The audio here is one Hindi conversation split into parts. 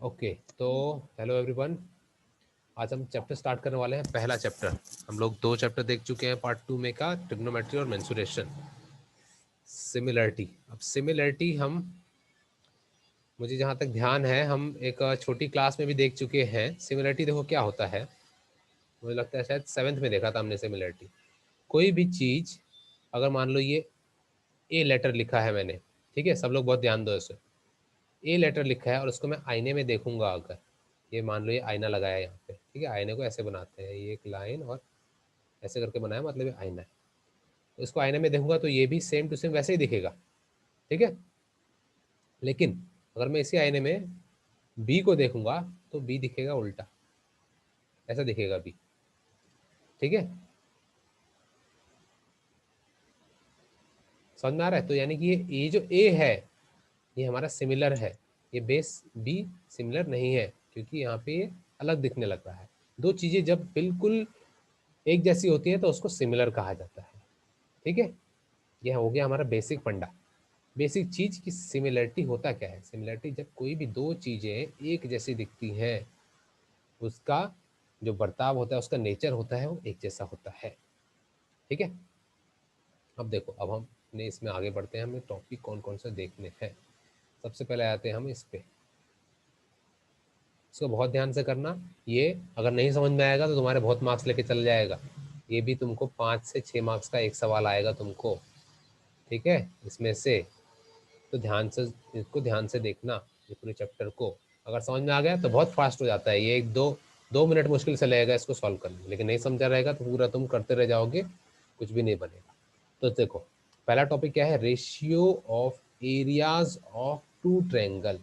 ओके, तो हेलो एवरीवन। आज हम चैप्टर स्टार्ट करने वाले हैं, पहला चैप्टर। हम लोग 2 चैप्टर देख चुके हैं पार्ट 2 में का, ट्रिग्नोमेट्री और मेंसुरेशन, सिमिलरिटी। अब सिमिलरिटी हम, मुझे जहाँ तक ध्यान है, हम एक छोटी क्लास में भी देख चुके हैं। सिमिलरिटी देखो क्या होता है, मुझे लगता है शायद 7th में देखा था हमने सिमिलरिटी। कोई भी चीज़, अगर मान लो ये ए लेटर लिखा है मैंने, ठीक है, सब लोग बहुत ध्यान दो इसे। ए लेटर लिखा है और उसको मैं आईने में देखूंगा, अगर ये मान लो ये आईना लगाया है यहाँ पे, ठीक है, आईने को ऐसे बनाते हैं, ये एक लाइन और ऐसे करके बनाया, मतलब ये आईना है। तो इसको आईने में देखूंगा तो ये भी सेम टू सेम वैसे ही दिखेगा, ठीक है। लेकिन अगर मैं इसी आईने में बी को देखूंगा तो बी दिखेगा उल्टा, ऐसा दिखेगा बी, ठीक है। समझ में आ रहा है? तो यानी कि ये जो ए है ये हमारा सिमिलर है, ये बेस बी सिमिलर नहीं है, क्योंकि यहाँ पे ये अलग दिखने लग रहा है। दो चीजें जब बिल्कुल एक जैसी होती है तो उसको सिमिलर कहा जाता है, ठीक है। यह हो गया हमारा बेसिक फंडा। बेसिक चीज की सिमिलरिटी होता क्या है? सिमिलरिटी जब कोई भी दो चीजें एक जैसी दिखती हैं, उसका जो बर्ताव होता है, उसका नेचर होता है, वो एक जैसा होता है, ठीक है। अब देखो, अब हम ने इसमें आगे बढ़ते हैं, हमें टॉपिक कौन कौन से देखने हैं। सबसे पहले आते हैं हम इस पे, इसको बहुत ध्यान से करना। ये अगर नहीं समझ में आएगा तो तुम्हारे बहुत मार्क्स लेके चल जाएगा। ये भी तुमको 5 से 6 मार्क्स का एक सवाल आएगा तुमको, ठीक है, इसमें से। तो ध्यान से, इसको ध्यान से देखना, ये पूरे चैप्टर को। अगर समझ में आ गया तो बहुत फास्ट हो जाता है, ये एक दो 2 मिनट मुश्किल से लगेगा इसको सॉल्व करने में, लेकिन नहीं समझा रहेगा तो पूरा तुम करते रह जाओगे, कुछ भी नहीं बनेगा। तो देखो, पहला टॉपिक क्या है? Ratio of areas of two triangle.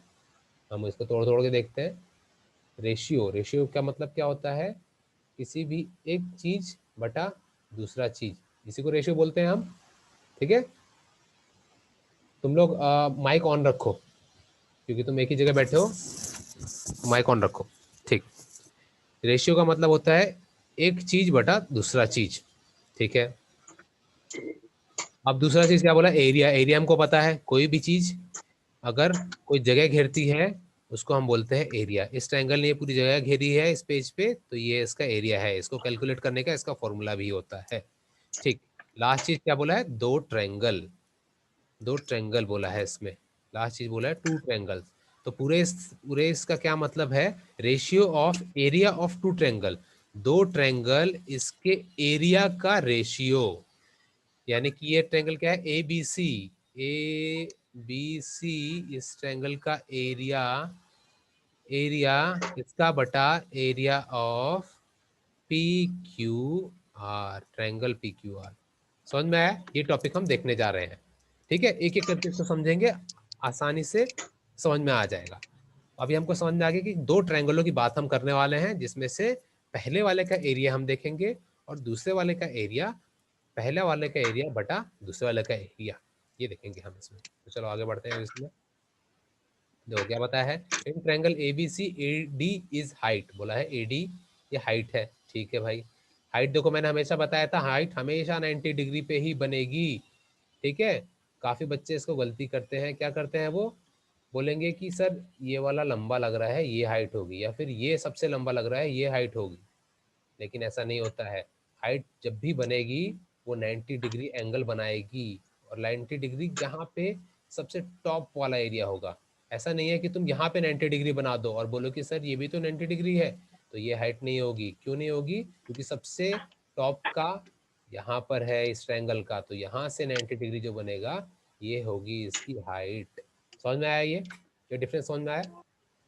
हम इसको तोड़ तोड़ के देखते हैं। रेशियो, रेशियो का मतलब क्या होता है? किसी भी एक चीज बटा दूसरा चीज, इसी को रेशियो बोलते हैं हम, ठीक है। तुम लोग माइक ऑन रखो, क्योंकि तुम एक ही जगह बैठे हो, माइक ऑन रखो, ठीक। रेशियो का मतलब होता है एक चीज बटा दूसरा चीज, ठीक है। अब दूसरा चीज क्या बोला? एरिया। एरिया हमको पता है, कोई भी चीज अगर कोई जगह घेरती है उसको हम बोलते हैं एरिया। इस ट्रायंगल ने ये पूरी जगह घेरी है इस पेज पे, तो ये इसका एरिया है। इसको कैलकुलेट करने का इसका फॉर्मूला भी होता है, ठीक। लास्ट चीज क्या बोला है? दो ट्रायंगल, दो ट्रायंगल बोला है इसमें। लास्ट चीज बोला है टू ट्रायंगल। तो पूरे इसका क्या मतलब है? Ratio of area of two triangle, दो ट्रायंगल इसके एरिया का रेशियो। यानी कि ये ट्रायंगल क्या है? ए बी सी, ए बी सी, इस ट्रायंगल का एरिया, एरिया इसका बटा area of P Q R, triangle P Q R. समझ में आया? ये टॉपिक हम देखने जा रहे हैं, ठीक है। एक एक करके इसको समझेंगे, आसानी से समझ में आ जाएगा। अभी हमको समझ में आ गया कि दो ट्रायंगलों की बात हम करने वाले हैं, जिसमें से पहले वाले का एरिया हम देखेंगे और दूसरे वाले का एरिया, पहले वाले का एरिया बटा दूसरे वाले का एरिया, ये देखेंगे हम इसमें। तो चलो आगे बढ़ते हैं इसमें। देखो क्या बताया है, in triangle A B C A D is height, बोला है ए डी, ये हाइट है, ठीक है भाई। हाइट देखो मैंने हमेशा बताया था, हाइट हमेशा 90 डिग्री पे ही बनेगी, ठीक है। काफी बच्चे इसको गलती करते हैं, क्या करते हैं वो? बोलेंगे कि सर ये वाला लंबा लग रहा है, ये हाइट होगी, या फिर ये सबसे लंबा लग रहा है, ये हाइट होगी। लेकिन ऐसा नहीं होता है। हाइट जब भी बनेगी वो 90 डिग्री एंगल बनाएगी, और 90 डिग्री यहाँ पे सबसे टॉप वाला एरिया होगा। ऐसा नहीं है कि तुम यहाँ पे 90 डिग्री बना दो और बोलो कि सर ये भी तो 90 डिग्री है, तो ये हाइट नहीं होगी। क्यों नहीं होगी? क्योंकि सबसे टॉप का यहाँ पर है इस ट्रायंगल का, तो यहाँ से 90 डिग्री जो बनेगा ये होगी इसकी हाइट। समझ में आया? ये डिफरेंस समझ में आया?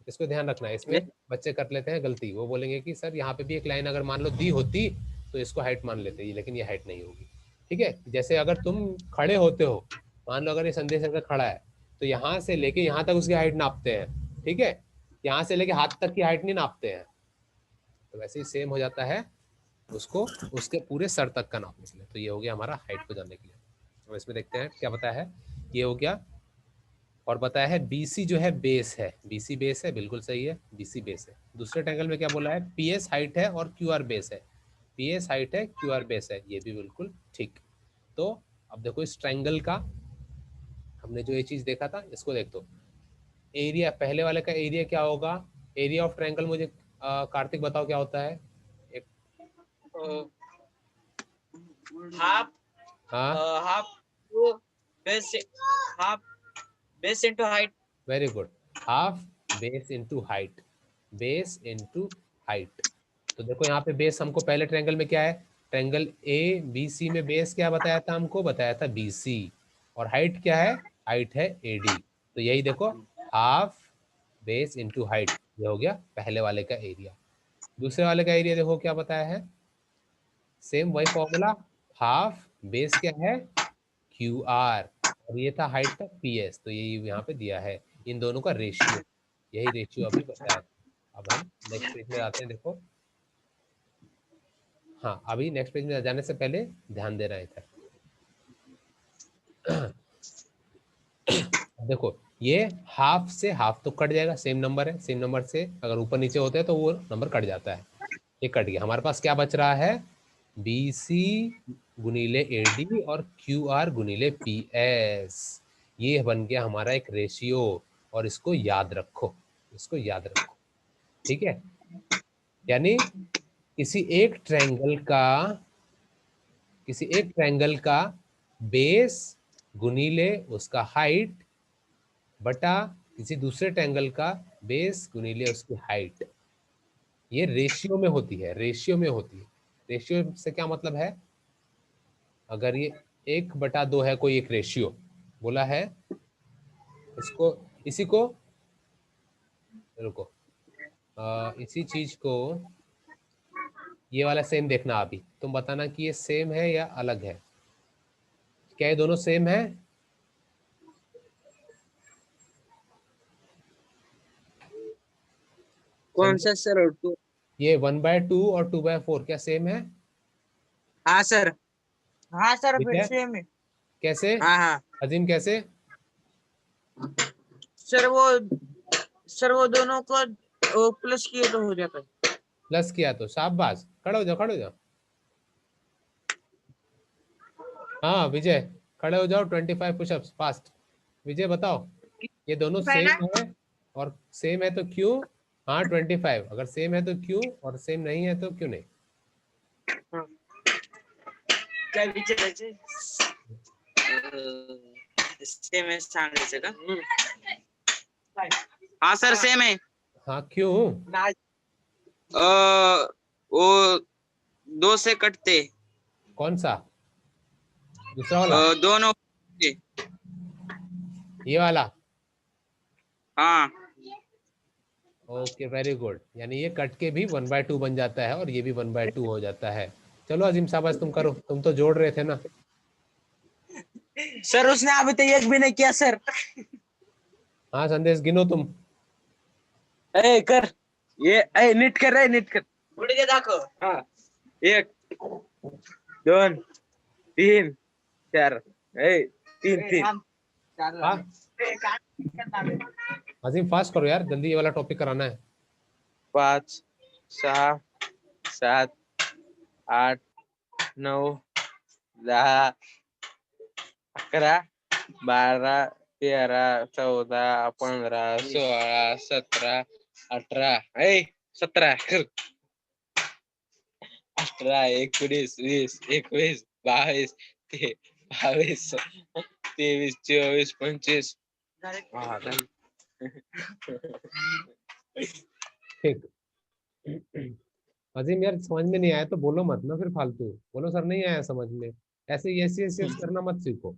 इसको ध्यान रखना है। इसमें बच्चे कर लेते हैं गलती, वो बोलेंगे कि सर यहाँ पे भी एक लाइन अगर मान लो दी होती तो इसको हाइट मान लेते हैं, लेकिन ये हाइट नहीं होगी, ठीक है। जैसे अगर तुम खड़े होते हो, मान लो अगर ये संदेश अगर खड़ा है, तो यहाँ से लेके यहाँ तक उसकी हाइट नापते हैं, ठीक है। यहाँ से लेके हाथ तक की हाइट नहीं नापते हैं। तो वैसे ही सेम हो जाता है, उसको उसके पूरे सर तक का नापने के लिए। तो ये हो गया हमारा हाइट को जानने के लिए। अब इसमें देखते हैं क्या बताया है, ये हो गया। और बताया है BC जो है बेस है, BC बेस है, बिल्कुल सही है, BC बेस है। दूसरे ट्रायंगल में क्या बोला है? PS हाइट है और QR बेस है, PS हाइट है, QR बेस है, ये भी बिल्कुल ठीक। तो अब देखो इस ट्रायंगल का हमने जो ये चीज देखा था, इसको देख दो। एरिया, पहले वाले का एरिया क्या होगा? एरिया ऑफ ट्रायंगल मुझे कार्तिक बताओ क्या होता है। एक हाफ हाँ half base, half base into height. Very good, half base into height, base into height. तो देखो यहाँ पे बेस हमको पहले ट्रायंगल में क्या है, ट्रायंगल ए बी सी में बेस क्या बताया था हमको, बताया था बी सी, और हाइट क्या है, हाइट है ए डी। तो यही देखो हाफ बेस इनटू हाइट, ये हो गया पहले वाले का एरिया। दूसरे वाले का एरिया देखो क्या बताया है, सेम वही फॉर्मूला, हाफ बेस क्या है क्यू आर, और ये था हाइट का पी एस, तो ये यहाँ पे दिया है इन दोनों का रेशियो, यही रेशियो अभी बताया। अब हम नेक्स्ट पेज में आते हैं, देखो हाँ अभी नेक्स्ट पेज में जाने से पहले ध्यान देना है इधर। देखो ये हाफ से हाफ तो कट जाएगा, सेम नंबर है, सेम नंबर से अगर ऊपर नीचे होते हैं तो वो नंबर कट जाता है, ये कट गया। हमारे पास क्या बच रहा है, बी सी गुनीले ए डी और क्यू आर गुनीले पी एस, ये बन गया हमारा एक रेशियो, और इसको याद रखो, इसको याद रखो, ठीक है। यानी किसी एक ट्रायंगल का, किसी एक ट्रायंगल का बेस गुनीले उसका हाइट बटा किसी दूसरे ट्रायंगल का बेस गुनीले उसकी हाइट, ये रेशियो में होती है, रेशियो में होती है। रेशियो से क्या मतलब है, अगर ये 1/2 है कोई एक रेशियो बोला है, इसको इसी को रुको इसी चीज को, ये वाला सेम देखना, अभी तुम बताना कि ये सेम है या अलग है, क्या ये दोनों सेम है। कौन सा सर? टू? ये 1/2 और 2/4 क्या सेम है। हाँ सर, हाँ सर, ठीक फिर है, सेम है। कैसे, हाँ हाँ अजीम कैसे, सर, वो दोनों को प्लस किए तो हो जाता है। प्लस किया तो शाबाश, खड़े हो जाओ, खड़े हो जाओ, हाँ विजय खड़े हो जाओ, 25 पुशअप्स फास्ट। विजय बताओ, ये दोनों है ना? सेम है, और सेम है तो क्यों, हाँ 25, अगर सेम है तो क्यों, और सेम नहीं है तो क्यों नहीं। काय विचारायचे? सेम आहे सांगायचं का? हाँ सर, सेम है। हाँ क्यों, वो दो से कटते, कौन सा, दूसरा वाला, दोनों। ये वाला, हाँ ओके वेरी गुड, यानी ये कट के भी 1/2 बन जाता है और ये भी 1/2 हो जाता है। चलो अजीम शाबाश, तुम करो, तुम तो जोड़ रहे थे ना। सर, उसने अभी तक एक भी नहीं किया सर। हाँ संदेश गिनो तुम, ए कर, ये नीट कर रे, नीट कर, गुडघे दाखव। हाँ, 1 2 3 4, 3 हाँ अजीम फास्ट करो यार, जल्दी ये वाला टॉपिक कराना है। 5 6 7 8 9 10 11 12 13 14 15 16 17 18, 17 कर, 18 19 20 21 22 23 24 25। ठीक अजीम यार समझ में नहीं आया तो बोलो मत ना, फिर फालतू बोलो सर नहीं आया समझ में, ऐसे ऐसे ऐसे करना मत सीखो।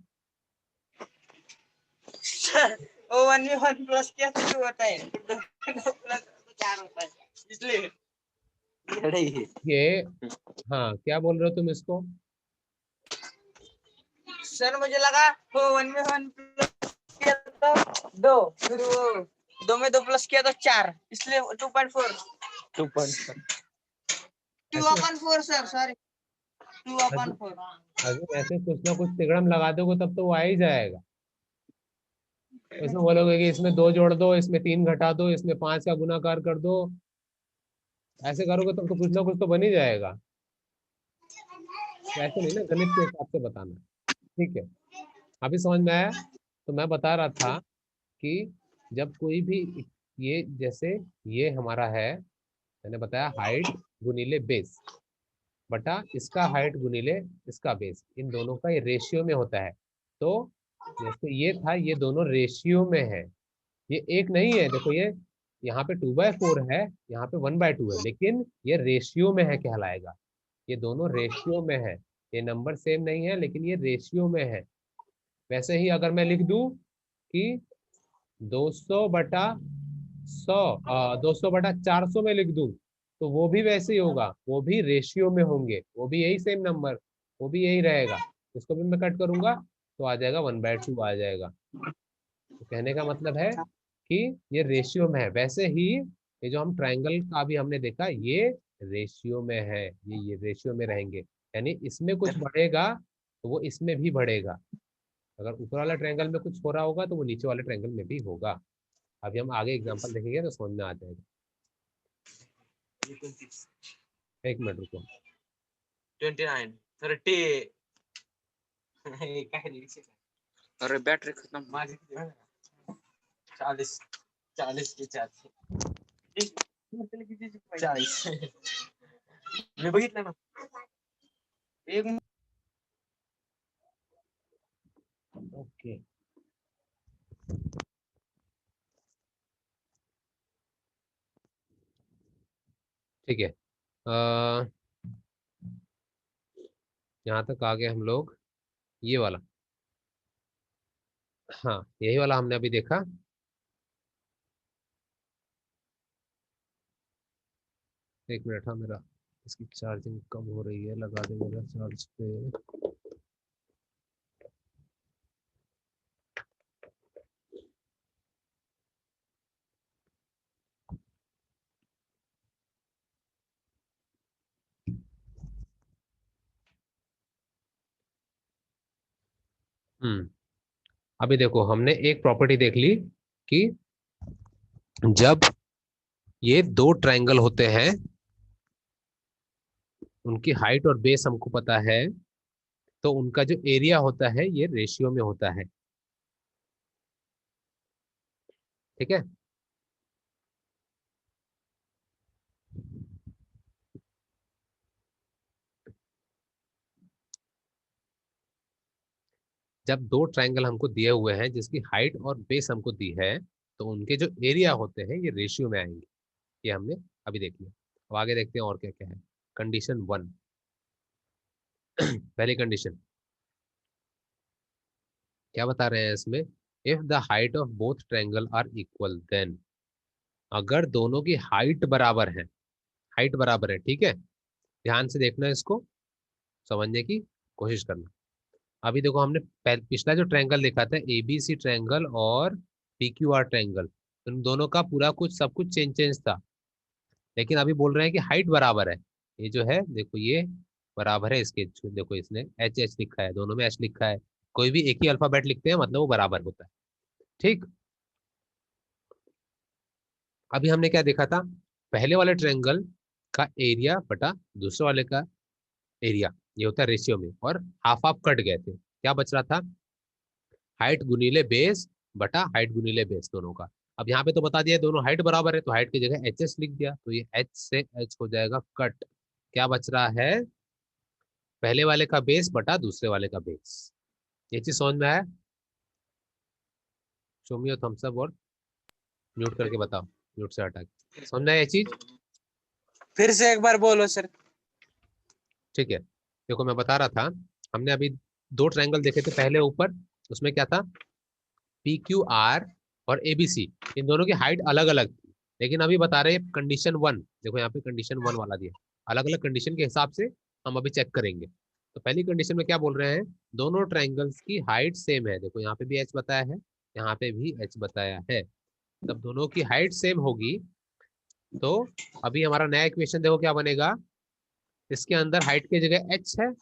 वो 1 प्लस क्या शुरू होता है, 2 प्लस 4 होता है, इसलिए ये हाँ क्या बोल रहे हो तुम इसको, सर मुझे लगा वो 1 प्लस किया तो 2, फिर वो 2 में 2 प्लस किया तो 4, इसलिए 2.4। 2.4, ऐसे 2/4 सर, सॉरी, 2/4। अजीम ऐसे कुछ ना कुछ तिगड़म लगा दोगे तब तो वो आ ही जाएगा। इसमें बोलोगे कि इसमें 2 जोड़ दो, इसमें 3 घटा दो, इसमें 5 का गुणाकार कर दो, ऐसे करोगे तब तो कुछ ना कुछ तो बन ही जाएगा। तो ऐसे नहीं ना, गणित के हिसाब से बताना, ठीक है। अभी समझ में आया, तो मैं बता रहा था कि जब कोई भी ये जैसे ये हमारा है, मैंने बताया हाइट गुनीले बेस बटा इसका हाइट गुनीले इसका बेस, इन दोनों का ये रेशियो में होता है। तो जैसे ये था, ये दोनों रेशियो में है, ये एक नहीं है। देखो ये यहाँ पे 2/4 है, यहाँ पे 1/2 है, लेकिन ये रेशियो में है कहलाएगा। ये दोनों रेशियो में है, ये नंबर सेम नहीं है लेकिन ये रेशियो में है। वैसे ही अगर मैं लिख दूं कि 200/100, 200/400 में लिख दूं, तो वो भी वैसे ही होगा, वो भी रेशियो में होंगे, वो भी यही सेम नंबर, वो भी यही रहेगा। इसको भी मैं कट करूंगा तो आ जाएगा 1/2 आ जाएगा। तो कहने का मतलब है कि ये रेशियो में है। वैसे ही ये जो हम ट्रायंगल का भी हमने देखा, ये रेशियो में है, ये रेशियो में रहेंगे, यानी इसमें कुछ बढ़ेगा तो वो इसमें भी बढ़ेगा। अगर ऊपर वाला ट्रायंगल में कुछ हो रहा होगा तो वो नीचे वाले ट्रायंगल में भी होगा। अभी हम आगे एग्जांपल देखेंगे तो समझ में आ जाएगा। एक मिनट रुको। 29 30 अरे बैटरी खत्म माझी 40 की 40 मी बघितलं ना एक ओके ठीक है, यहाँ तक आ गए हम लोग। ये वाला, हाँ यही वाला हमने अभी देखा। एक मिनट, हाँ मेरा इसकी चार्जिंग कम हो रही है, लगा दे मेरा चार्ज पे। अभी देखो हमने एक प्रॉपर्टी देख ली कि जब ये दो ट्रायंगल होते हैं, उनकी हाइट और बेस हमको पता है, तो उनका जो एरिया होता है ये रेशियो में होता है। ठीक है, जब दो ट्रायंगल हमको दिए हुए हैं जिसकी हाइट और बेस हमको दी है, तो उनके जो एरिया होते हैं ये रेशियो में आएंगे। ये हमने अभी देख लिया। अब आगे देखते हैं और क्या क्या है। कंडीशन 1, पहली कंडीशन क्या बता रहे हैं इसमें, if the height of both triangle are equal then, अगर दोनों की हाइट बराबर है, हाइट बराबर है, ठीक है, ध्यान से देखना है इसको, समझने की कोशिश करना। अभी देखो हमने पिछला जो ट्रायंगल देखा था, एबीसी ट्रायंगल और पीक्यूआर ट्रायंगल, उन दोनों का पूरा कुछ सब कुछ चेंज चेंज था, लेकिन अभी बोल रहे हैं कि हाइट बराबर है। ये जो है देखो ये बराबर है इसके, देखो इसने एच एच लिखा है, दोनों में एच लिखा है, कोई भी एक ही अल्फाबेट लिखते हैं मतलब वो बराबर होता है। ठीक, अभी हमने क्या देखा था, पहले वाले ट्रायंगल का एरिया बटा दूसरे वाले का एरिया, ये होता है रेशियो में, और हाफ हाफ कट गए थे, क्या बच रहा था, हाइट गुनीले बेस बटा हाइट गुनीले बेस दोनों का। अब यहाँ पे तो बता दिया दोनों हाइट बराबर है, तो हाइट की जगह एच एस लिख दिया, तो ये एच से एच हो जाएगा कट। क्या बच रहा है, पहले वाले का बेस बटा दूसरे वाले का बेस। ये चीज समझ में आया? Show me your thumbs up और म्यूट करके बताओ, म्यूट से हटा के, समझ में आया ये चीज? फिर से एक बार बोलो सर। ठीक है, देखो मैं बता रहा था, हमने अभी दो ट्रायंगल देखे थे पहले ऊपर, उसमें क्या था, पी क्यू आर और एबीसी, इन दोनों की हाइट अलग अलग थी, लेकिन अभी बता रहे हैं कंडीशन 1, देखो यहाँ पे कंडीशन 1 वाला दिया, अलग अलग कंडीशन के हिसाब से हम अभी चेक करेंगे। तो पहली कंडीशन में क्या बोल रहे हैं, दोनों ट्रायंगल्स की हाइट सेम है, देखो यहाँ पे भी एच बताया है, यहाँ पे भी एच बताया है, तब दोनों की हाइट सेम होगी। तो अभी हमारा नया इक्वेशन देखो क्या बनेगा, इसके अंदर हाइट की जगह एच है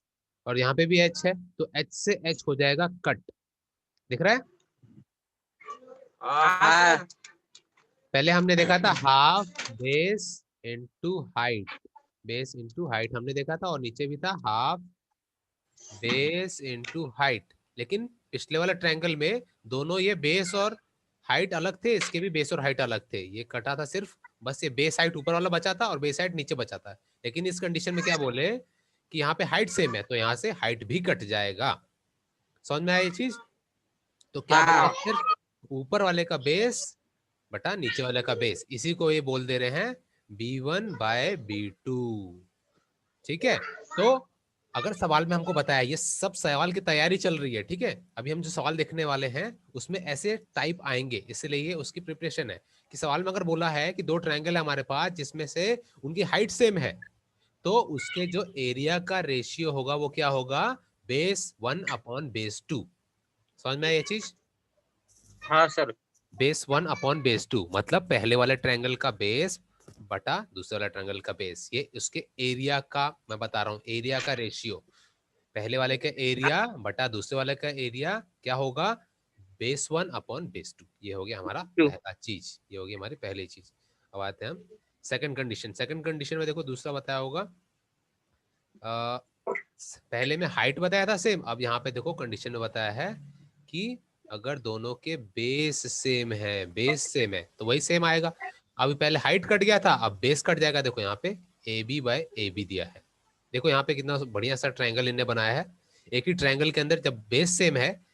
और यहाँ पे भी एच है, तो एच से एच हो जाएगा कट, दिख रहा है? हाँ पहले हमने देखा था half base into height, base into height हमने देखा था, और नीचे भी था हाफ बेस इनटू हाइट, लेकिन पिछले वाला ट्रायंगल में दोनों ये बेस और हाइट अलग थे, इसके भी बेस और हाइट अलग थे। ये कटा था सिर्फ, बस ये बेस हाइट ऊपर वाला बचा था और बेस हाइट नीचे बचा था। लेकिन इस कंडीशन में क्या बोले कि यहाँ पे हाइट सेम है, तो यहाँ से हाइट भी कट जाएगा। समझ में आया ये चीज? तो क्या बचा हाँ सिर्फ ऊपर वाले का बेस बटा नीचे वाले का बेस, इसी को ये बोल दे रहे हैं B1/B2। ठीक है, तो अगर सवाल में हमको बताया, ये सब सवाल की तैयारी चल रही है, ठीक है, अभी हम जो सवाल देखने वाले हैं उसमें ऐसे टाइप आएंगे, इसलिए ये उसकी प्रिपरेशन है कि सवाल में अगर बोला है कि दो ट्रायंगल है हमारे पास जिसमें से उनकी हाइट सेम है, तो उसके जो एरिया का रेशियो होगा वो क्या होगा, base 1/base 2। समझ में आया ये चीज? हाँ सर। base 1/base 2 मतलब पहले वाले ट्रायंगल का बेस बटा दूसरे वाला ट्रायंगल का बेस, ये उसके एरिया का मैं बता रहा हूँ, एरिया का रेशियो। पहले वाले का एरिया बटा दूसरे वाले का एरिया क्या होगा, base 1/base 2। ये हो गया हमारा पहला चीज, ये होगी हमारी पहली चीज। अब आते हैं हम सेकंड कंडीशन। सेकंड कंडीशन में देखो दूसरा बताया होगा, पहले में हाइट बताया था सेम, अब यहाँ पे देखो कंडीशन में बताया है कि अगर दोनों के बेस सेम है, बेस सेम है तो वही सेम आएगा। अभी पहले हाइट कट गया था, अब बेस कट जाएगा। देखो यहाँ पे AB/AB दिया है, देखो यहाँ पे कितना बढ़िया सा ट्रायंगल इन्हें बनाया है। एक ही ट्रायंगल के अंदर जब बेस सेम है,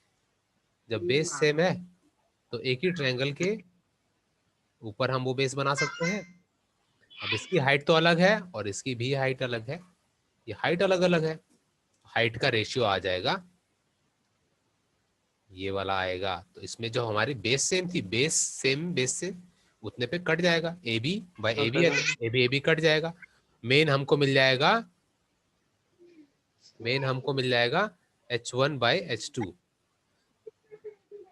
जब बेस सेम है तो एक ही ट्रायंगल के ऊपर हम वो बेस बना सकते हैं। अब इसकी हाइट तो अलग है और इसकी भी हाइट अलग है, ये हाइट अलग अलग है, हाइट का रेशियो आ जाएगा ये वाला आएगा। तो इसमें जो हमारी बेस सेम थी, बेस सेम बेस से उतने पे कट जाएगा, AB/AB है तो AB कट जाएगा। मेन हमको मिल जाएगा, मेन हमको मिल जाएगा H1/H2।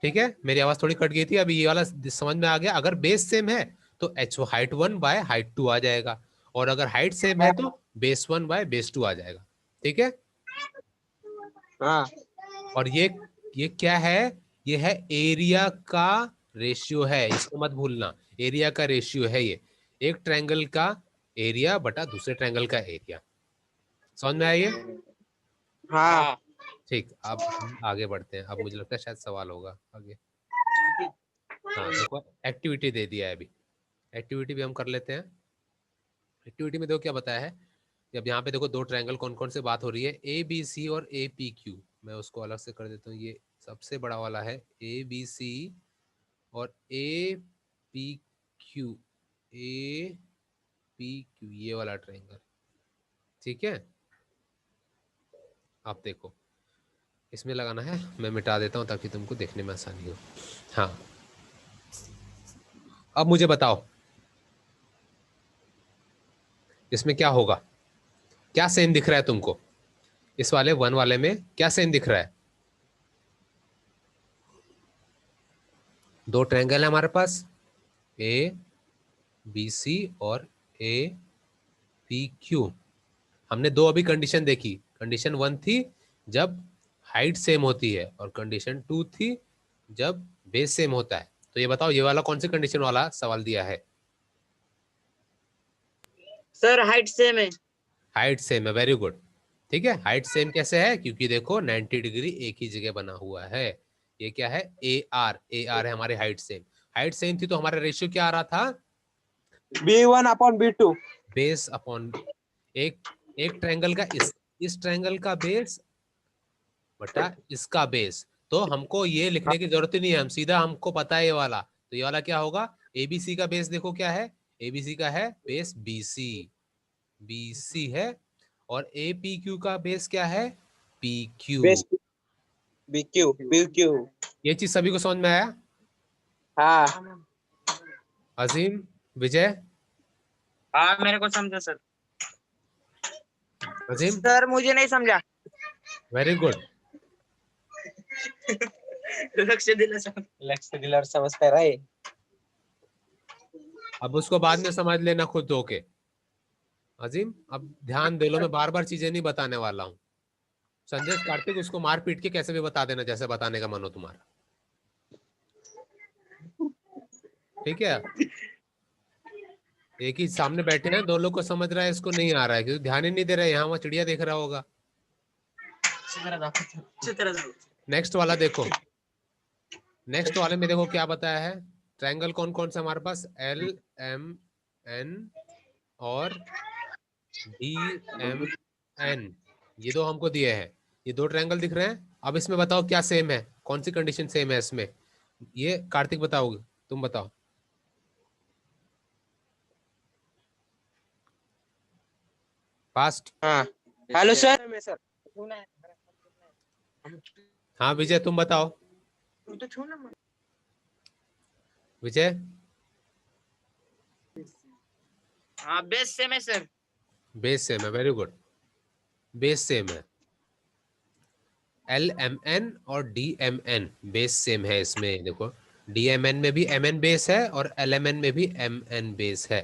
ठीक है, मेरी आवाज थोड़ी कट गई थी, अभी ये वाला समझ में आ गया। अगर बेस सेम है तो H1/H2 आ जाएगा, और अगर हाइट सेम है तो base 1/base 2 आ जाएगा। ठीक है, हाँ और ये क्या है, ये है एरिया का रेशियो है, इसको मत भूलना, एरिया का रेशियो है ये, एक ट्रायंगल का एरिया बटा दूसरे ट्रायंगल का एरिया। समझ में आइए? हाँ। ठीक, अब हम आगे बढ़ते हैं। अब मुझे लगता है शायद सवाल होगा आगे। हाँ देखो, एक्टिविटी दे दिया है अभी, एक्टिविटी भी हम कर लेते हैं। एक्टिविटी में देखो क्या बताया है, जब यहाँ पे देखो दो ट्रायंगल कौन कौन से बात हो रही है, ABC और APQ। मैं उसको अलग से कर देता हूँ, ये सबसे बड़ा वाला है ABC और APQ, APQ ये वाला ट्रायंगल। ठीक है, आप देखो इसमें लगाना है, मैं मिटा देता हूँ ताकि तुमको देखने में आसानी हो। हाँ, अब मुझे बताओ इसमें क्या होगा, क्या सेम दिख रहा है तुमको, इस वाले वन वाले में क्या सेम दिख रहा है? दो ट्रायंगल है हमारे पास, ABC और APQ। हमने दो अभी कंडीशन देखी, कंडीशन 1 थी जब हाइट सेम होती है, और कंडीशन 2 थी जब बेस सेम होता है। तो ये बताओ ये वाला कौन सी कंडीशन वाला सवाल दिया है? सर हाइट सेम है। हाइट सेम है, वेरी गुड। ठीक है, हाइट सेम कैसे है, क्योंकि देखो 90 डिग्री एक ही जगह बना हुआ है। ये क्या है, AR, AR है हमारी हाइट सेम। हाइट सेम थी तो हमारा रेशियो क्या आ रहा था, B1/B2। बेस अपॉन, एक एक ट्रायंगल का इस ट्रायंगल का बेस बटा इसका बेस। तो हमको ये लिखने की जरूरत ही नहीं है, हम सीधा, हमको पता है ये वाला, तो ये वाला क्या होगा, ABC का बेस देखो क्या है, ABC का है बेस BC है, और APQ का बेस क्या है, PQ। Base BQ। ये चीज सभी को समझ में आया? हाँ अजीम, विजय, हाँ मेरे को समझा सर। अजीम, सर मुझे नहीं समझा। Very good. लक्ष्य दिला समझता रहे। अब उसको बाद में समझ लेना खुद होके। अजीम अब ध्यान दे लो, मैं बार बार चीजें नहीं बताने वाला हूँ। संजय कार्तिक उसको मार पीट के कैसे भी बता देना जैसे बताने का मन हो तुम्हारा। ठीक है, एक ही सामने बैठे हैं, दो लोग को समझ रहा है, इसको नहीं आ रहा है क्योंकि ध्यान ही नहीं दे रहा है, यहाँ वहाँ चिड़िया देख रहा होगा। नेक्स्ट वाला देखो, नेक्स्ट वाले में देखो क्या बताया है, ट्रायंगल कौन कौन सा हमारे पास? LMN और DMN, ये दो हमको दिए हैं। ये दो ट्रायंगल दिख रहे हैं। अब इसमें बताओ क्या सेम है, कौन सी कंडीशन सेम है इसमें? ये कार्तिक बताओगे, तुम बताओ। फास्ट। हाँ हेलो सर। हाँ विजय तुम बताओ। विजय। हाँ बेस सेम है सर। बेस सेम है, वेरी गुड, बेस सेम है। LMN और DMN बेस सेम है इसमें। देखो DMN में भी MN बेस है और LMN में भी MN बेस है,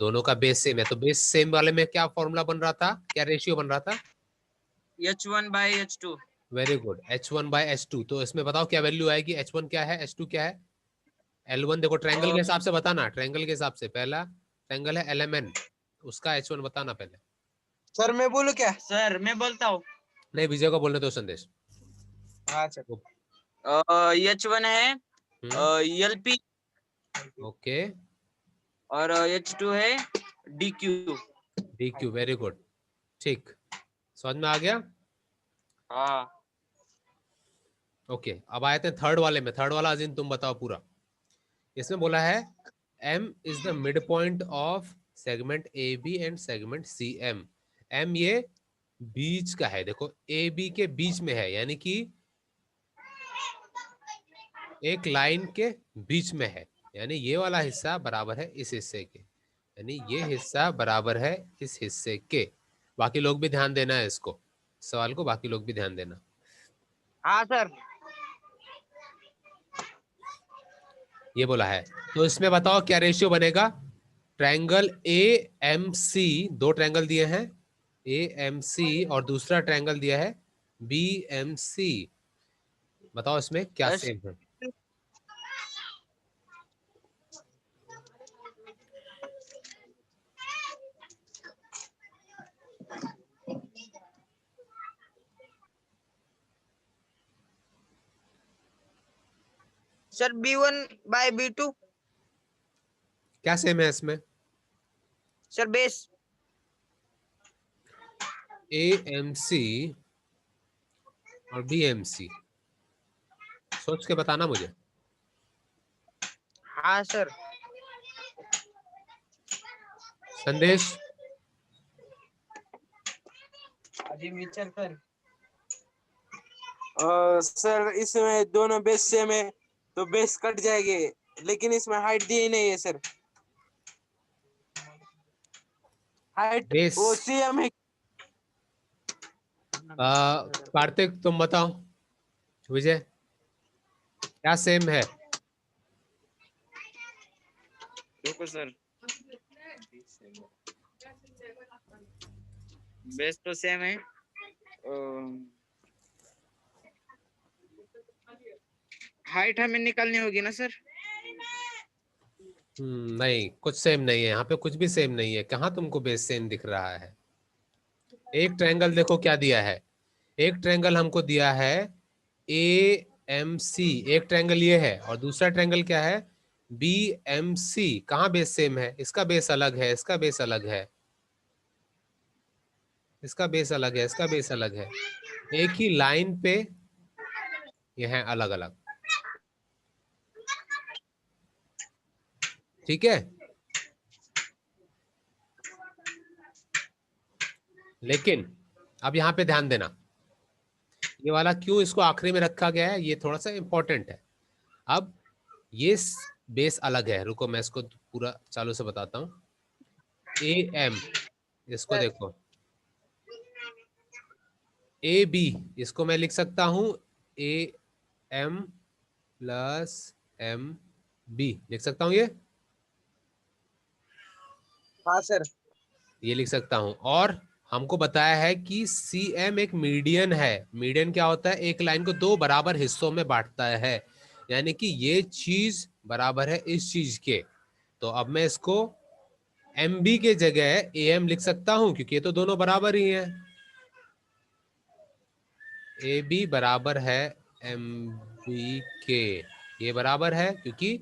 दोनों का बेस सेम है। तो बेस सेम वाले में क्या फॉर्मूला बन रहा था, क्या रेशियो बन रहा था? H1/H2। Very good, H1/H2। तो इसमें बताओ क्या वैल्यू आएगी? H1 क्या है, H2 क्या है? L1 देखो ट्रायंगल के हिसाब से बताना, ट्रायंगल के हिसाब से। पहला ट्रायंगल है LMN, उसका H1 बताना पहले। सर मैं बोलूं क्या? सर मैं बोलता हूँ। नहीं विजय को बोलने दो संदेश। हाँ सर। H1 है LP ओके, और H2 है DQ। DQ, वेरी गुड, ठीक, समझ में आ गया। हाँ ओके अब आए थे थर्ड वाले में। थर्ड वाला अजीम तुम बताओ पूरा। इसमें बोला है M is the mid point of segment AB and segment CM। M ये बीच का है, देखो AB के बीच में है, यानी कि एक लाइन के बीच में है, यानी ये वाला हिस्सा बराबर है इस हिस्से के, यानी ये हिस्सा बराबर है इस हिस्से के। बाकी लोग भी ध्यान देना है इसको, सवाल को बाकी लोग भी ध्यान देना। हाँ सर। ये बोला है, तो इसमें बताओ क्या रेशियो बनेगा? ट्रायंगल AMC, दो ट्रायंगल दिए हैं AMC और दूसरा ट्रायंगल दिया है BMC। बताओ इसमें क्या यस सेम है? Sir B1/B2। क्या सेम है इसमें? Sir base. AMC और BMC, सोच के बताना मुझे। हाँ सर। संदेश। अजी विचार कर। सर इसमें दोनों बेस सेम है तो बेस कट जाएंगे, लेकिन इसमें हाइट दी ही नहीं है सर। हाइट बेस, वो सेम है। कार्तिक तुम बताओ। विजय क्या सेम है? रुको सर, बेस तो सेम है। हाइट हमें निकालनी होगी ना सर? नहीं कुछ सेम नहीं है यहाँ पे, कुछ भी सेम नहीं है। कहाँ तुमको बेस सेम दिख रहा है? एक ट्रायंगल देखो क्या दिया है, एक ट्रायंगल हमको दिया है AMC, एक ट्रायंगल ये है और दूसरा ट्रायंगल क्या है BMC। कहाँ बेस सेम है? इसका बेस अलग है, इसका बेस अलग है, इसका बेस अलग है, इसका बेस अलग है, एक ही लाइन पे ये है अलग अलग। ठीक है, लेकिन अब यहाँ पे ध्यान देना, ये वाला क्यों इसको आखिरी में रखा गया है, ये थोड़ा सा इंपॉर्टेंट है। अब ये बेस अलग है, रुको मैं इसको पूरा चालू से बताता हूँ। AM, इसको देखो AB, इसको मैं लिख सकता हूँ AM प्लस MB, लिख सकता हूँ हाँ सर। ये लिख सकता हूँ। और हमको बताया है कि CM एक मीडियन है। मीडियन क्या होता है? एक लाइन को दो बराबर हिस्सों में बांटता है, यानी कि ये चीज बराबर है इस चीज के। तो अब मैं इसको MB के जगह AM लिख सकता हूं, क्योंकि ये तो दोनों बराबर ही हैं। AB बराबर है MB के, ये बराबर है क्योंकि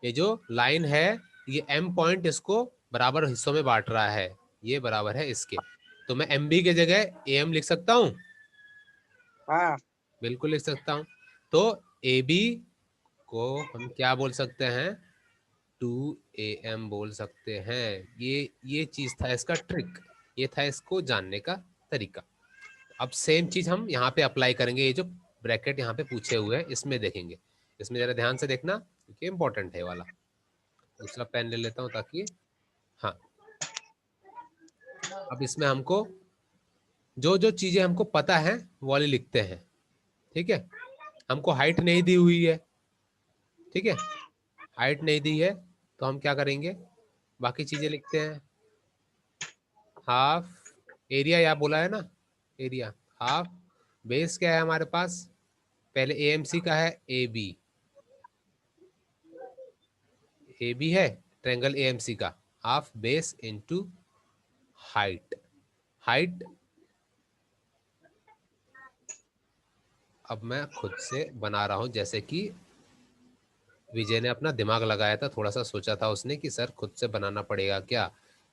ये जो लाइन है ये m पॉइंट इसको बराबर हिस्सों में बांट रहा है, ये बराबर है इसके, तो मैं MB के जगह AM लिख सकता हूँ, हाँ बिल्कुल लिख सकता हूँ। तो AB को हम क्या बोल सकते हैं, 2AM बोल सकते हैं। ये चीज था इसका ट्रिक, ये था इसको जानने का तरीका। अब सेम चीज हम यहाँ पे अप्लाई करेंगे, ये जो ब्रैकेट यहाँ पे पूछे हुए हैं इसमें देखेंगे, इसमें जरा ध्यान से देखना क्योंकि इंपॉर्टेंट है वाला। दूसरा पेन ले लेता हूँ ताकि, हाँ, अब इसमें हमको जो जो चीजें हमको पता है वो वाली लिखते हैं, ठीक है। हमको हाइट नहीं दी हुई है, ठीक है, हाइट नहीं दी है तो हम क्या करेंगे, बाकी चीजें लिखते हैं। हाफ एरिया या बोला है ना, एरिया हाफ, बेस क्या है हमारे पास, पहले AMC का है AB, AB है ट्रायंगल AMC का, half base into height, height अब मैं खुद से बना रहा हूं, जैसे कि विजय ने अपना दिमाग लगाया था, थोड़ा सा सोचा था उसने कि सर खुद से बनाना पड़ेगा क्या,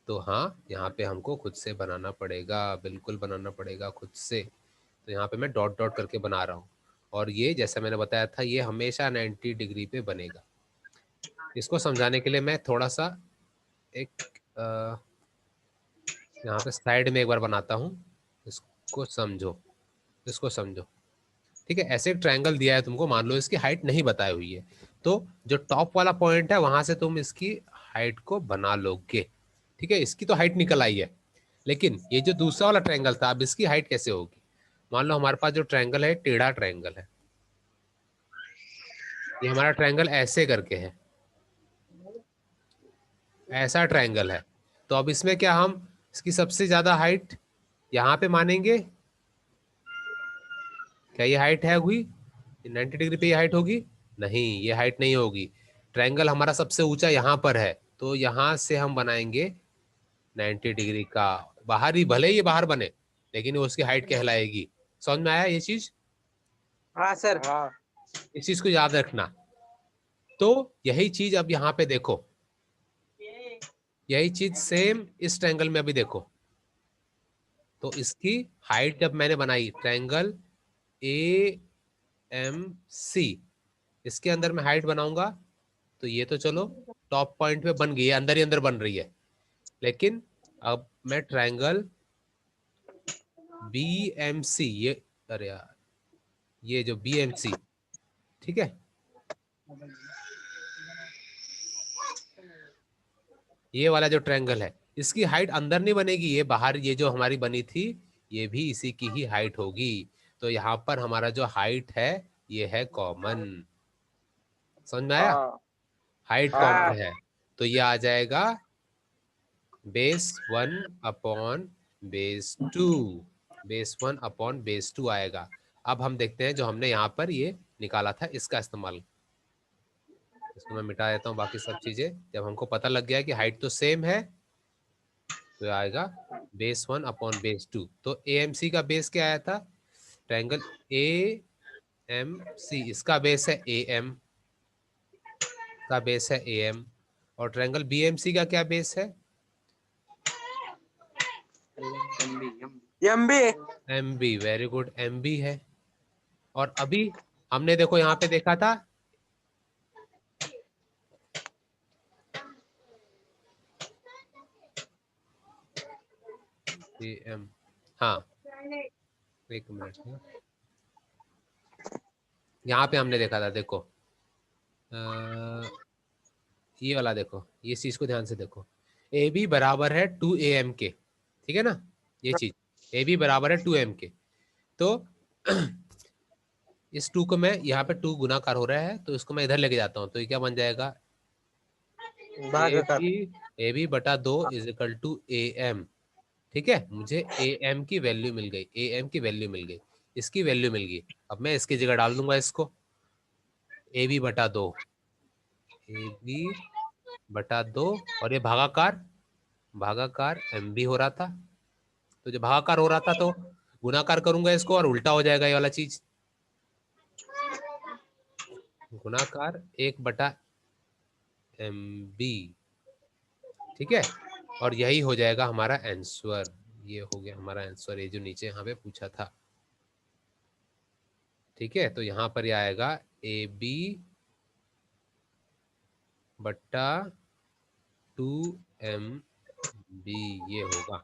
तो हाँ यहाँ पे हमको खुद से बनाना पड़ेगा, बिल्कुल बनाना पड़ेगा खुद से। तो यहाँ पे मैं डॉट डॉट करके बना रहा हूँ, और ये जैसा मैंने बताया था ये हमेशा 90 डिग्री पे बनेगा। इसको समझाने के लिए मैं थोड़ा सा एक यहाँ पे साइड में एक बार बनाता हूँ, इसको समझो, इसको समझो, ठीक है। ऐसे एक ट्रायंगल दिया है तुमको, मान लो इसकी हाइट नहीं बताई हुई है, तो जो टॉप वाला पॉइंट है वहां से तुम इसकी हाइट को बना लोगे, ठीक है। इसकी तो हाइट निकल आई है, लेकिन ये जो दूसरा वाला ट्रायंगल था, अब इसकी हाइट कैसे होगी। मान लो हमारे पास जो ट्रायंगल है टेढ़ा ट्रायंगल है, ये हमारा ट्रायंगल ऐसे करके है, ऐसा ट्रायंगल है, तो अब इसमें क्या हम इसकी सबसे ज्यादा हाइट यहाँ पे मानेंगे, क्या ये हाइट है हुई, 90 डिग्री पे ये हाइट होगी, नहीं ये हाइट नहीं होगी। ट्रायंगल हमारा सबसे ऊंचा यहाँ पर है, तो यहाँ से हम बनाएंगे 90 डिग्री का, बाहर ही भले ही ये बाहर बने लेकिन वो उसकी हाइट कहलाएगी। समझ में आया ये चीज, हाँ सर हाँ इस चीज को याद रखना। तो यही चीज अब यहाँ पे देखो, यही चीज सेम इस ट्रायंगल में अभी देखो, तो इसकी हाइट जब मैंने बनाई ट्रायंगल AMC, इसके अंदर मैं हाइट बनाऊंगा, तो ये तो चलो टॉप पॉइंट पे बन गई है, अंदर ही अंदर बन रही है, लेकिन अब मैं ट्रायंगल BMC, ये अरे यार ये जो BMC, ठीक है, ये वाला जो ट्रायंगल है इसकी हाइट अंदर नहीं बनेगी, ये बाहर, ये जो हमारी बनी थी ये भी इसी की ही हाइट होगी। तो यहाँ पर हमारा जो हाइट है ये है कॉमन, समझ में आया, हाँ हाइट हाँ कॉमन है, तो ये आ जाएगा base 1 upon base 2, base 1 upon base 2 आएगा। अब हम देखते हैं जो हमने यहाँ पर ये निकाला था इसका इस्तेमाल, इसको मैं मिटा देता हूँ बाकी सब चीजें। जब हमको पता लग गया कि हाइट तो सेम है, तो आएगा बेस 1 अपॉन बेस 2। तो AMC का बेस क्या आया था, ट्रायंगल AMC इसका बेस है AM, का बेस है AM, और ट्रायंगल BMC का क्या बेस है, MB MB, very good, MB है। और अभी हमने देखो यहाँ पे देखा था AM, हाँ एक मिनट, यहाँ पे हमने देखा था, देखो ये वाला देखो, ये चीज को ध्यान से देखो, AB बराबर है 2AM के, ठीक है ना, ये चीज AB बराबर है 2M के, तो इस 2 को मैं यहाँ पे 2 गुणाकार हो रहा है तो इसको मैं इधर लेके जाता हूँ, तो ये क्या बन जाएगा, भागाकार AB बटा 2 इज इक्वल टू AM, ठीक है। मुझे AM की वैल्यू मिल गई, AM की वैल्यू मिल गई, इसकी वैल्यू मिल गई, अब मैं इसकी जगह डाल दूंगा इसको, AB बटा 2, AB बटा 2, और ये भागाकार, भागाकार MB हो रहा था, तो जब भागाकार हो रहा था तो गुणाकार करूंगा इसको और उल्टा हो जाएगा ये वाला चीज, गुणाकार 1 बटा MB। ठीक है, और यही हो जाएगा हमारा आंसर। ये हो गया हमारा आंसर, ये जो नीचे यहाँ पे पूछा था। ठीक है, तो यहाँ पर ये आएगा AB बट्टा 2MB, ये होगा।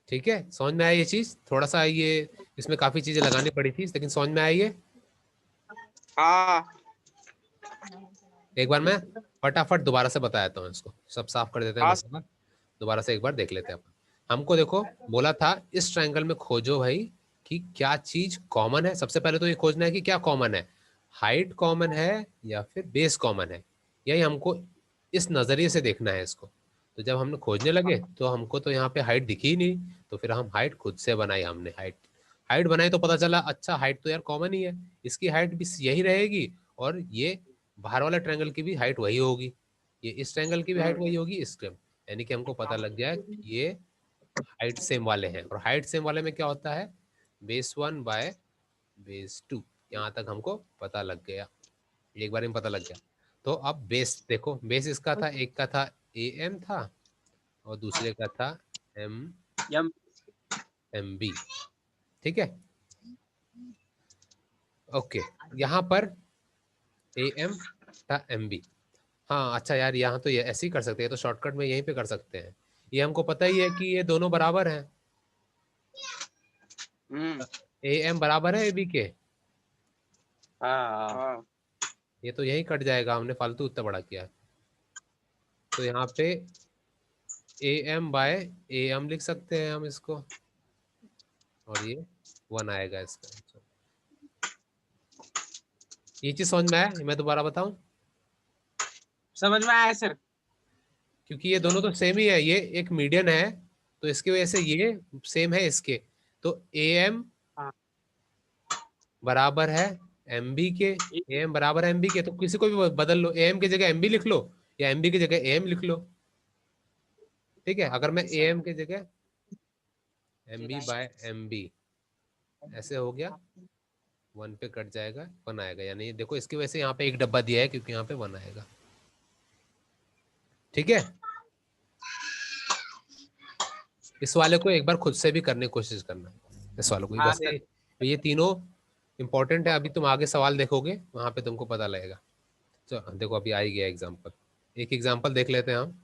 ठीक है, समझ में आया ये चीज? थोड़ा सा ये इसमें काफी चीजें लगानी पड़ी थी, लेकिन समझ में आई ये। हाँ एक बार मैं फटाफट दोबारा से बता देता हूँ, इसको सब साफ कर देते हैं हाँ मसाला। दोबारा से एक बार देख लेते हैं अपन। हमको देखो बोला था इस ट्रायंगल में खोजो भाई कि क्या चीज कॉमन है। सबसे पहले तो ये खोजना है कि क्या कॉमन है, हाइट कॉमन है या फिर बेस कॉमन है। यही हमको इस नजरिए से देखना है इसको। तो जब हमने खोजने लगे तो हमको तो यहाँ पे हाइट दिखी ही नहीं, तो फिर हम हाइट खुद से बनाई। हमने हाइट हाइट बनाई तो पता चला अच्छा हाइट तो यार कॉमन ही है, इसकी हाइट भी यही रहेगी और ये बाहर वाला ट्रायंगल की भी हाइट वही होगी, ये इस ट्रायंगल की भी हाइट वही होगी, इस यानी कि हमको पता लग गया कि ये हाइट सेम वाले हैं। और हाइट सेम वाले में क्या होता है, बेस 1 बाय बेस 2। यहाँ तक हमको पता लग गया, एक बार में पता लग गया। तो अब बेस देखो, बेस इसका था, एक का था AM था और दूसरे का था MB। ठीक है, ओके। यहाँ पर AM था MB। हाँ अच्छा यार, यहाँ तो ये ऐसे ही कर सकते हैं, तो शॉर्टकट में यहीं पे कर सकते हैं। ये हमको पता ही है कि ये दोनों बराबर हैं। AM बराबर है AB के। हाँ ये तो यही कट जाएगा, हमने फालतू इतना बड़ा किया। तो यहाँ पे AM बाय AM लिख सकते हैं हम इसको, और ये 1 आएगा इसका आंसर। ये चीज समझ में आया? मैं दोबारा बताऊं, समझ में आया सर। क्योंकि ये दोनों तो सेम ही है, ये एक मीडियन है तो इसकी वजह से ये सेम है इसके। तो AM हाँ। बराबर है MB के, AM बराबर है MB के, तो किसी को भी बदल लो, AM की जगह MB लिख लो या MB की जगह AM लिख लो। ठीक है, अगर मैं AM की जगह MB बाय MB ऐसे हो गया, 1 पे कट जाएगा, 1 आएगा। यानी देखो इसकी वजह से यहाँ पे एक डब्बा दिया है क्योंकि यहाँ पे 1 आएगा। ठीक है, इस वाले को एक बार खुद से भी करने की कोशिश करना, इस वाले को हाँ वैसे ये तीनों इंपॉर्टेंट है। अभी तुम आगे सवाल देखोगे वहां पे तुमको पता लगेगा। चलो देखो अभी आ ही गया एग्जाम्पल, एक एग्जाम्पल देख लेते हैं हम।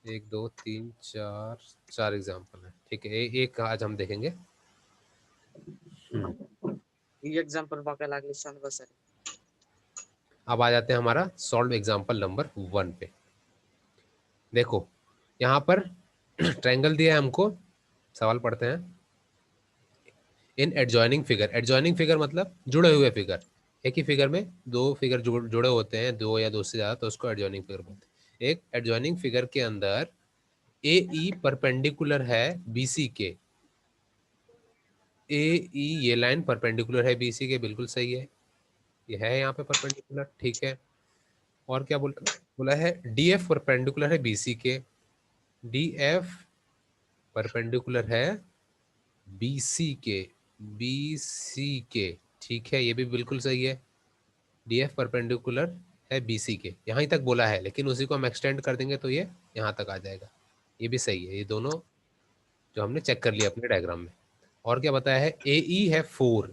1 2 3 4 4 एग्जाम्पल है। ठीक है, एक आज हम देखेंगे। एग्जांपल बघायला लागले शांत बसा। अब आ जाते हैं हमारा सॉल्व एग्जाम्पल नंबर 1 पे। देखो यहाँ पर ट्रायंगल दिया है हमको, सवाल पढ़ते हैं। इन एडजॉइनिंग फिगर, एडजॉइनिंग फिगर मतलब जुड़े हुए फिगर। एक ही फिगर में दो फिगर जुड़े होते हैं, दो या दो से ज्यादा, तो उसको एडजॉइनिंग फिगर बोलते हैं। एक एडजॉइनिंग फिगर के अंदर AE परपेंडिकुलर है BC के, AE ये लाइन परपेंडिकुलर है BC के, बिल्कुल सही है, ये है यहाँ पे परपेंडिकुलर। ठीक है, और क्या बोला है, DF परपेंडिकुलर है BC के, DF परपेंडिकुलर है BC के, BC के। ठीक है, ये भी बिल्कुल सही है, DF परपेंडिकुलर है BC के। यहाँ तक बोला है, लेकिन उसी को हम एक्सटेंड कर देंगे तो ये यहाँ तक आ जाएगा। ये भी सही है, ये दोनों जो हमने चेक कर लिया अपने डायग्राम में। और क्या बताया है, AE है 4,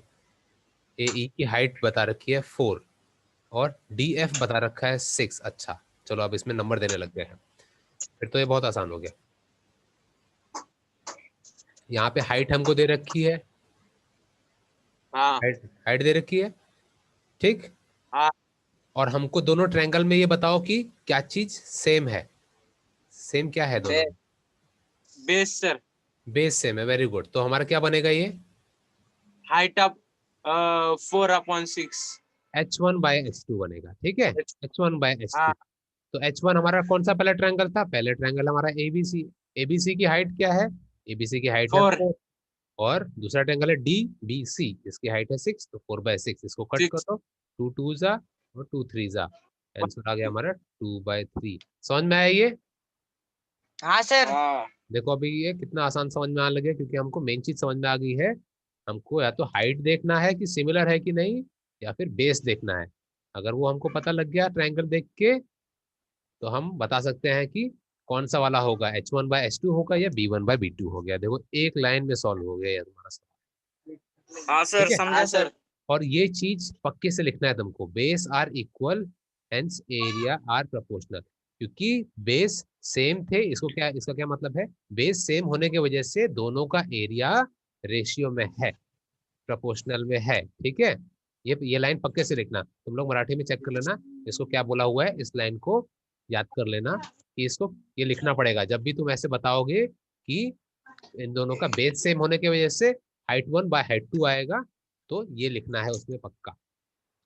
AE की हाइट बता रखी है 4 और DF बता रखा है 6। अच्छा चलो अब इसमें नंबर देने लग गए हैं, फिर तो ये बहुत आसान हो गया। यहाँ पे हाइट हमको दे रखी है, हाँ हाइट दे रखी है। ठीक, हाँ और हमको दोनों ट्रायंगल में ये बताओ कि क्या चीज सेम है। सेम क्या है दोनों में? Base sir. बेस सेम है, वेरी गुड। तो हमारा क्या बनेगा, ये height of 4/6 H1 bye H2 बनेगा। ठीक है, H1 बाय H2। हाँ तो H1 हमारा कौन सा पहला ट्रायंगल था, पहले ट्रायंगल हमारा ABC। ABC की हाइट क्या है, ABC की हाइट है 4 4, और दूसरा ट्रायंगल है DBC, इसकी हाइट है 6, तो 4/6 इसको कट 6 करो, 2 2 जा और 2 3 जा, आंसर आ गया हमारा 2/3। समझ में आया ये? हाँ सर। हाँ देखो अभी ये कितना आसान समझ में आने लगे, क्योंकि हमको मेन चीज समझ में आ गई है। हमको या तो हाइट देखना है कि सिमिलर है कि नहीं, या फिर बेस देखना है। अगर वो हमको पता लग गया ट्रायंगल देख के, तो हम बता सकते हैं कि कौन सा वाला होगा, H1/H2 होगा या B1/B2 हो गया। देखो एक लाइन में सॉल्व हो गया ये तुम्हारा सवाल। हाँ सर, ठीक है, समझा सर। और ये चीज पक्के से लिखना है तुमको, base are equal hence area are proportional. क्योंकि बेस सेम थे, इसको क्या, इसका क्या मतलब है, बेस सेम होने की वजह से दोनों का एरिया रेशियो में है, प्रोपोर्शनल में है। ठीक है, ये लाइन पक्के से लिखना। तुम लोग मराठी में चेक कर लेना इसको क्या बोला हुआ है, इस लाइन को याद कर लेना कि इसको ये लिखना पड़ेगा जब भी तुम ऐसे बताओगे कि इन दोनों का बेस सेम होने की वजह से height 1/height 2 आएगा, तो ये लिखना है उसमें पक्का।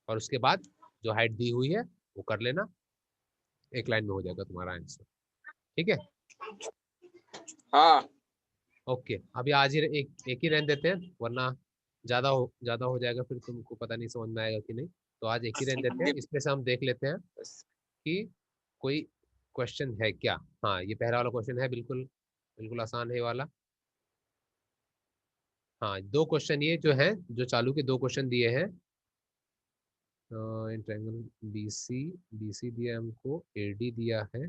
और उसके बाद जो हाइट दी हुई है वो कर लेना, एक लाइन में हो जाएगा तुम्हारा आंसर। ठीक है, हाँ ओके। अभी आज ही एक ही रहने देते हैं, वरना ज्यादा हो जाएगा, फिर तुमको पता नहीं समझ में आएगा कि नहीं। तो आज एक ही रहने देते हैं, इसमें से हम देख लेते हैं कि कोई क्वेश्चन है क्या। हाँ, ये पहला वाला क्वेश्चन है, बिल्कुल बिल्कुल आसान है ये वाला। हाँ, दो क्वेश्चन ये जो है, जो चालू के दो क्वेश्चन दिए हैं। इन ट्रायंगल बीसी, बीसी दिया हमको, एडी दिया है,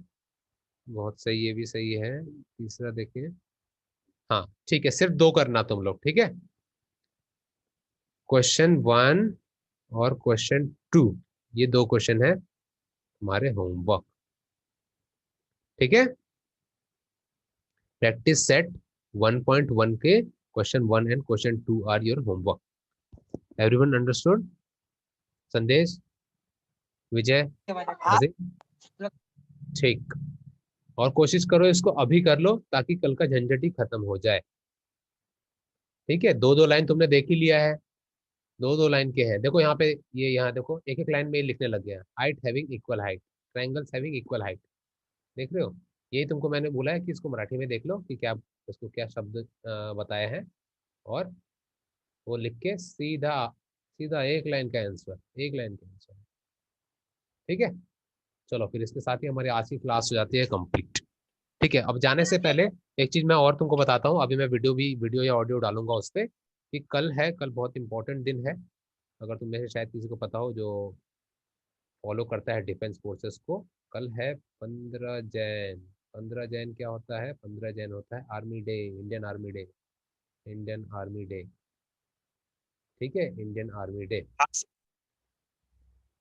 बहुत सही, ये भी सही है। तीसरा देखें, हाँ ठीक है, सिर्फ दो करना तुम लोग, ठीक है। क्वेश्चन 1 और क्वेश्चन 2, ये दो क्वेश्चन है हमारे होमवर्क। ठीक है, प्रैक्टिस सेट 1.1 के question 1 and question 2 are your homework. Everyone understood? Sandesh, Vijay, अजीम, ठीक। और कोशिश करो इसको अभी कर लो ताकि कल का झंझट ही खत्म हो जाए। ठीक है, दो दो लाइन तुमने देख ही लिया है, दो दो लाइन के हैं। देखो यहाँ पे, ये यहाँ देखो एक एक लाइन में लिखने लग गया, height having equal height, triangles having equal height. देख रहे हो, यही तुमको मैंने बोला है कि इसको मराठी में देख लो कि क्या इसको क्या शब्द बताया है, और वो लिख के सीधा सीधा एक लाइन का आंसर, एक लाइन का आंसर। ठीक है, चलो फिर इसके साथ ही हमारी आज की क्लास हो जाती है कंप्लीट। ठीक है, अब जाने से पहले एक चीज मैं और तुमको बताता हूँ, अभी मैं वीडियो या ऑडियो डालूंगा उस पर, कि कल है, कल बहुत इंपॉर्टेंट दिन है। अगर तुम में से शायद किसी को पता हो जो फॉलो करता है डिफेंस फोर्सेस को, कल है 15 जैन। 15 जैन क्या होता है? 15 जैन होता है army day, Indian army day, Indian army day. ठीक है, इंडियन आर्मी डे।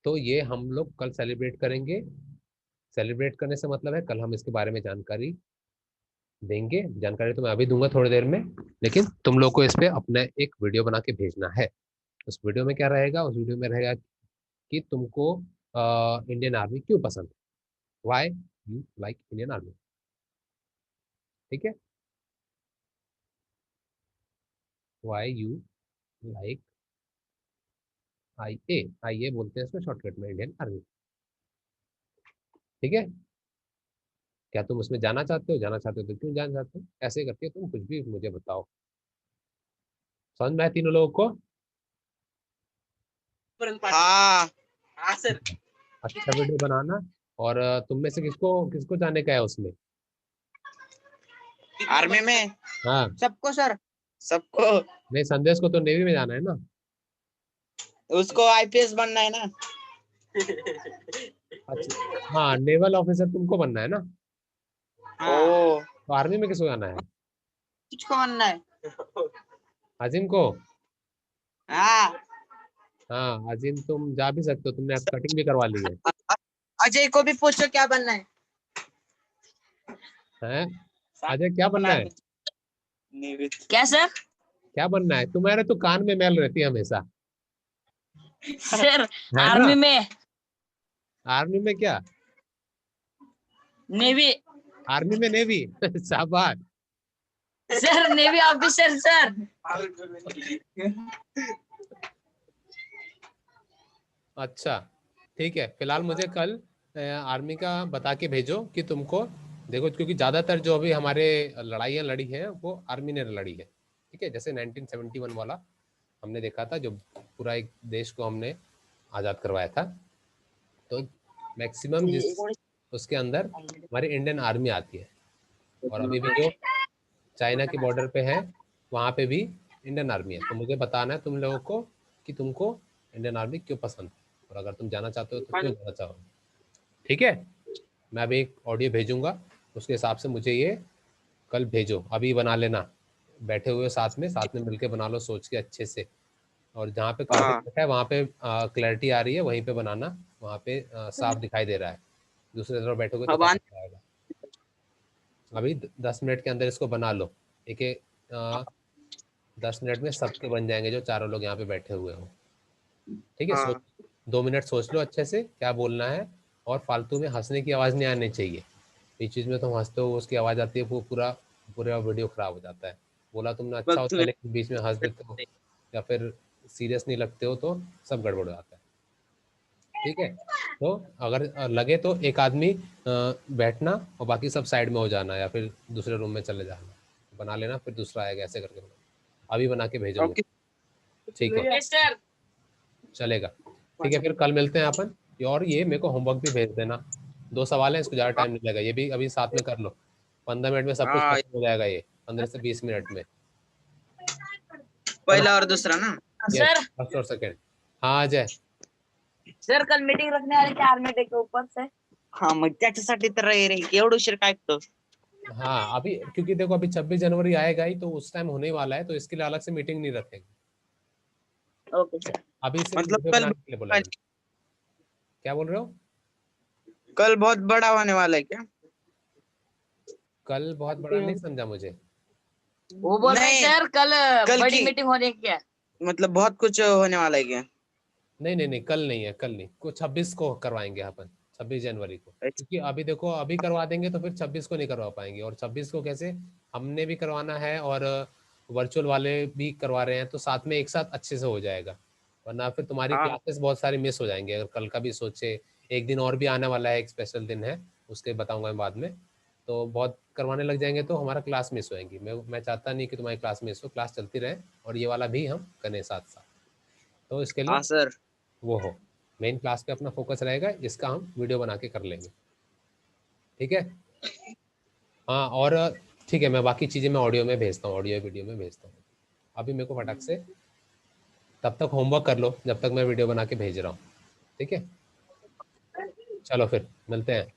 तो ये हम लोग कल सेलिब्रेट करेंगे। सेलिब्रेट करने से मतलब है कल हम इसके बारे में जानकारी देंगे। जानकारी तो मैं अभी दूंगा थोड़ी देर में, लेकिन तुम लोग को इस पे अपना एक वीडियो बना के भेजना है। उस वीडियो में क्या रहेगा? उस वीडियो में रहेगा कि तुमको इंडियन आर्मी क्यों पसंद है, why you like Indian army. ठीक है, वाई यू लाइक आई ए बोलते हैं इसमें शॉर्टकट में, इंडियन आर्मी। ठीक है, क्या तुम उसमें जाना चाहते हो? जाना चाहते हो तो क्यों जाना चाहते हो? ऐसे करके तुम कुछ भी मुझे बताओ। समझ में आया तीनों लोगों को? हाँ हाँ सर। अच्छा वीडियो बनाना। और तुम में से किसको किसको जाने का है उसमें? आर्मी में हाँ, सबको सर, सबको। नहीं, संदेश को तो नेवी में जाना है ना। उसको आईपीएस बनना है ना। अच्छा, हाँ, नेवल ऑफिसर तुमको बनना है ना। ओ, तो आर्मी में किसको जाना है? किसको बनना है? अजीम को। हाँ, हाँ अजीम, तुम जा भी सकते हो, तुमने कटिंग भी करवा ली है। अजय को भी पूछो क्या बनना है। हैं? अजय क्या बनना है? क्या सर? क्या बनना है तुम्हारे? तो कान में मैल रहती है हमेशा, सर है ना? आर्मी में, आर्मी में क्या? नेवी। आर्मी में नेवी। शाबाश। Sir navy officer sir. अच्छा, ठीक है, फिलहाल मुझे कल आर्मी का बता के भेजो कि तुमको, देखो क्योंकि ज़्यादातर जो अभी हमारे लड़ाइयाँ लड़ी हैं वो आर्मी ने लड़ी है। ठीक है, जैसे 1971 वाला हमने देखा था, जो पूरा एक देश को हमने आज़ाद करवाया था। तो मैक्सिमम जिस उसके अंदर हमारी इंडियन आर्मी आती है, और अभी भी जो चाइना के बॉर्डर पे है वहाँ पे भी इंडियन आर्मी है। तो मुझे बताना है तुम लोगों को कि तुमको इंडियन आर्मी क्यों पसंद है, और अगर तुम जाना चाहते हो तो क्यों जाना चाहोगे। ठीक है, मैं अभी एक ऑडियो भेजूंगा, उसके हिसाब से मुझे ये कल भेजो, अभी बना लेना, बैठे हुए साथ में मिलके बना लो सोच के अच्छे से। और जहाँ पे कार्बन हाँ लिखा है वहाँ पे क्लैरिटी आ रही है, वहीं पे बनाना, वहाँ पे साफ दिखाई दे रहा है। दूसरी तरफ बैठोगे तो अब कम आएगा। अभी 10 मिनट के अंदर इसको बना लो, एक 10 मिनट में सबके बन जाएंगे जो चारों लोग यहाँ पे बैठे हुए हो। ठीक है, सोच, हाँ 2 मिनट सोच लो अच्छे से क्या बोलना है, और फालतू में हंसने की आवाज़ नहीं आनी चाहिए। बीच बीच में तुम हंसते हो, उसकी आवाज़ आती है, वो पूरा पूरा वीडियो खराब हो जाता है। बोला तुमने अच्छा वक्त होता में है, लेकिन बीच में हंस देते हो या फिर सीरियस नहीं लगते हो तो सब गड़बड़ हो जाता है। ठीक है, तो अगर लगे तो एक आदमी बैठना और बाकी सब साइड में हो जाना, या फिर दूसरे रूम में चले जाना, बना लेना, फिर दूसरा आएगा, ऐसे करके बना। अभी बना के भेजो मुझे। ओके ठीक है, सर। चलेगा। ठीक है, फिर कल मिलते हैं अपन। और ये मेरे को होमवर्क भी भेज देना, 2 सवाल हैं, इसको ज़्यादा टाइम नहीं लगेगा, ये भी अभी साथ में कर लो। 15 मिनट में सब कुछ हाँ खत्म हो जाएगा, ये 15 से 20 मिनट में। पहिला और दूसरा ना। यस, सर फर्स्ट और सेकंड। हाँ अजय। सर कल मीटिंग रखने वाले 4 मिनट के ऊपर से। हाँ मग त्याच्यासाठी तर एवढं उशीर काय ऐकतो. हाँ अभी क्योंकि देखो अभी 26 जनवरी आएगा ही, तो उस टाइम होने वाला है, तो इसके लिए अलग से मीटिंग नहीं रखेंगे। Okay sir. अभी सिर्फ मतलब वीडियो कल बनाने के लिए बोला मैंने। क्या बोल रहे हो? कल बहुत बड़ा होने वाला है क्या? कल बहुत बड़ा नहीं समझा मुझे। वो बोल रहे हैं नहीं, सर कल कल बड़ी की- मीटिंग होने की है। मतलब बहुत कुछ होने वाला है क्या? नहीं नहीं नहीं, कल नहीं है, कल नहीं, को 26 को करवाएंगे अपन, 26 जनवरी को। क्योंकि अभी देखो अभी करवा देंगे तो फिर 26 को नहीं करवा पाएंगे, और 26 को कैसे, हमने भी करवाना है और वर्चुअल वाले भी करवा रहे हैं, तो साथ में एक साथ अच्छे से हो जाएगा। वरना फिर तुम्हारी हाँ क्लासेस बहुत सारी मिस हो जाएंगे, अगर कल का भी सोचे। एक दिन और भी आने वाला है, एक स्पेशल दिन है, उसके बताऊंगा मैं बाद में। तो बहुत करवाने लग जाएंगे तो हमारा क्लास मिस होएगी। मैं चाहता नहीं कि तुम्हारी क्लास मिस हो, क्लास चलती रहे, और ये वाला भी हम करें साथ साथ। तो इसके लिए हाँ सर। वो हो, मेन क्लास पे अपना फोकस रहेगा, इसका हम वीडियो बना के कर लेंगे। ठीक है, हाँ। और ठीक है, मैं बाकी चीज़ें मैं ऑडियो में भेजता हूँ, ऑडियो वीडियो में भेजता हूँ। अभी मेरे को फटाक से, तब तक होमवर्क कर लो जब तक मैं वीडियो बना के भेज रहा हूँ। ठीक है, चलो फिर मिलते हैं।